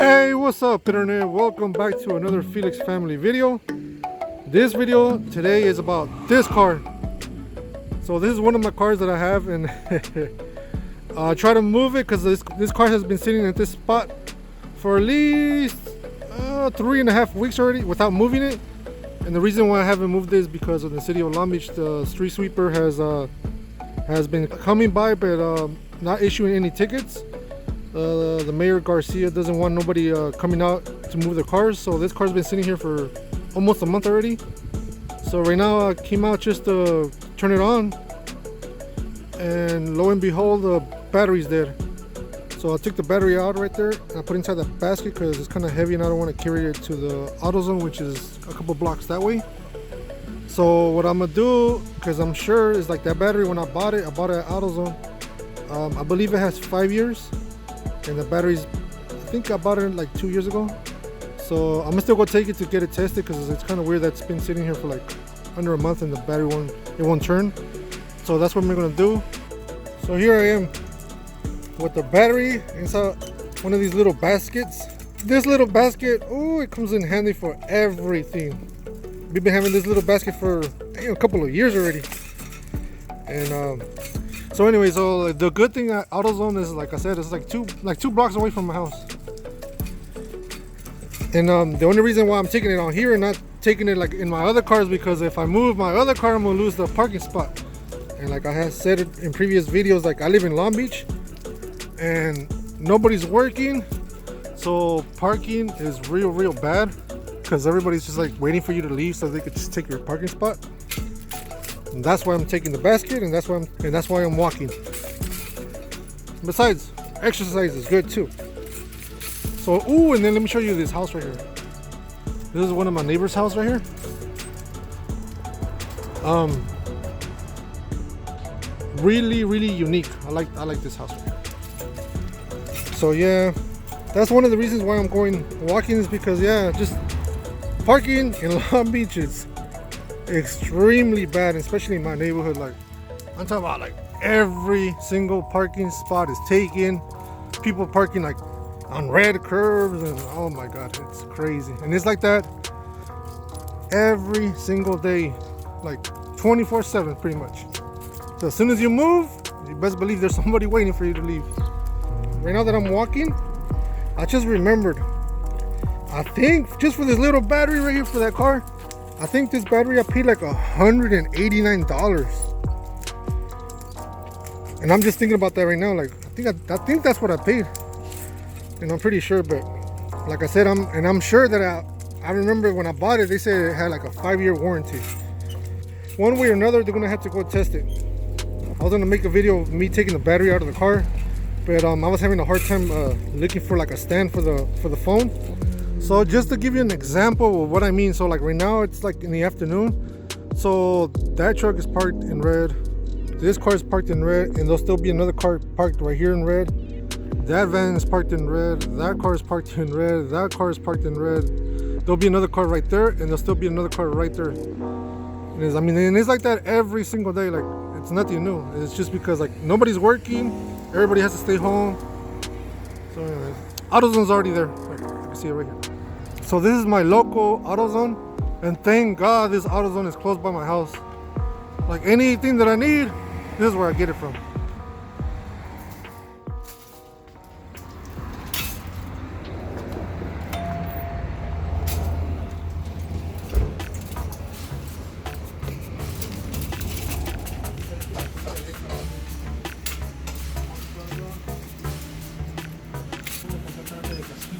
Hey, what's up internet? Welcome back to another Felix family video. This video today is about this car. So this is one of my cars that I have, and I try to move it because this car has been sitting at this spot for at least 3.5 weeks already without moving it. And the reason why I haven't moved it is because of the city of Long Beach. The street sweeper has been coming by but not issuing any tickets. The mayor Garcia doesn't want nobody coming out to move their cars, so this car's been sitting here for almost a month already. So right now I came out just to turn it on, and lo and behold, the battery's dead. So I took the battery out right there and I put it inside the basket because it's kind of heavy and I don't want to carry it to the AutoZone, which is a couple blocks that way. So what I'm gonna do, because I'm sure is like that battery, when I bought it at AutoZone, I believe it has 5 years. And the batteries, I think I bought it like 2 years ago. So I'm gonna still go take it to get it tested because it's kind of weird that it's been sitting here for like under a month and the battery won't turn. So that's what we're gonna do. So here I am with the battery inside one of these little baskets. This little basket, oh, it comes in handy for everything. We've been having this little basket for a couple of years already. And so anyway, so the good thing at AutoZone is, like I said, it's like two blocks away from my house. And the only reason why I'm taking it on here and not taking it like in my other cars, because if I move my other car, I'm gonna lose the parking spot. And like I have said it in previous videos, like I live in Long Beach and nobody's working, so parking is real bad because everybody's just like waiting for you to leave so they could just take your parking spot. And that's why I'm taking the basket, and that's why I'm walking. Besides, exercise is good too. So, ooh, and then let me show you this house right here. This is one of my neighbor's house right here. Really unique. I like this house right here. So yeah, that's one of the reasons why I'm going walking, is because yeah, just parking in Long Beach is extremely bad, especially in my neighborhood. Like I'm talking about, like every single parking spot is taken. People parking like on red curves, and oh my god, it's crazy. And it's like that every single day, like 24/7 pretty much. So as soon as you move, you best believe there's somebody waiting for you to leave. Right now that I'm walking, I just remembered, I think just for this little battery right here for that car, I think this battery I paid like $189. And I'm just thinking about that right now. Like I think that's what I paid. And I'm pretty sure, but like I said, I'm sure that I remember when I bought it, they said it had like a 5-year warranty. One way or another, they're gonna have to go test it. I was gonna make a video of me taking the battery out of the car, but I was having a hard time looking for like a stand for the phone. So just to give you an example of what I mean, so like right now it's like in the afternoon, so that truck is parked in red, this car is parked in red, and there'll still be another car parked right here in red. That van is parked in red, that car is parked in red, that car is parked in red. There'll be another car right there, and there'll still be another car right there. And it's like that every single day. Like it's nothing new. It's just because like nobody's working, everybody has to stay home. So anyways, AutoZone's already there. Like, you can see it right here. So this is my local AutoZone, and thank God this AutoZone is close by my house. Like anything that I need, this is where I get it from.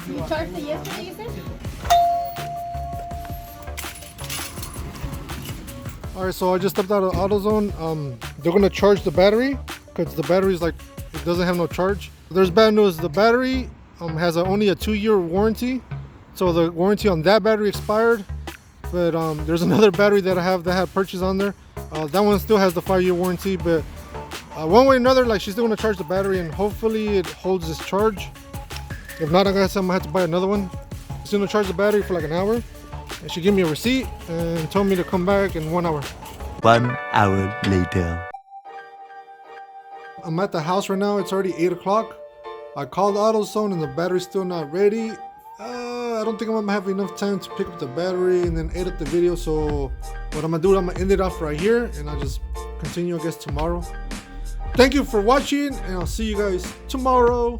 You charged it yesterday, you said? Alright, so I just stepped out of AutoZone. They're gonna charge the battery because the battery's like, it doesn't have no charge. There's bad news. The battery has only a 2-year warranty, so the warranty on that battery expired. But there's another battery that I have that had purchased on there. That one still has the 5-year warranty, but one way or another, like she's still gonna charge the battery, and hopefully it holds its charge. If not, I guess I'm gonna have to buy another one. She's gonna charge the battery for like an hour, and she gave me a receipt and told me to come back in 1 hour. 1 hour later. I'm at the house right now. It's already 8 o'clock. I called AutoZone and the battery's still not ready I don't think I'm gonna have enough time to pick up the battery and then edit the video. So what I'm gonna do, I'm gonna end it off right here, and I'll just continue, I guess, tomorrow. Thank you for watching, and I'll see you guys tomorrow.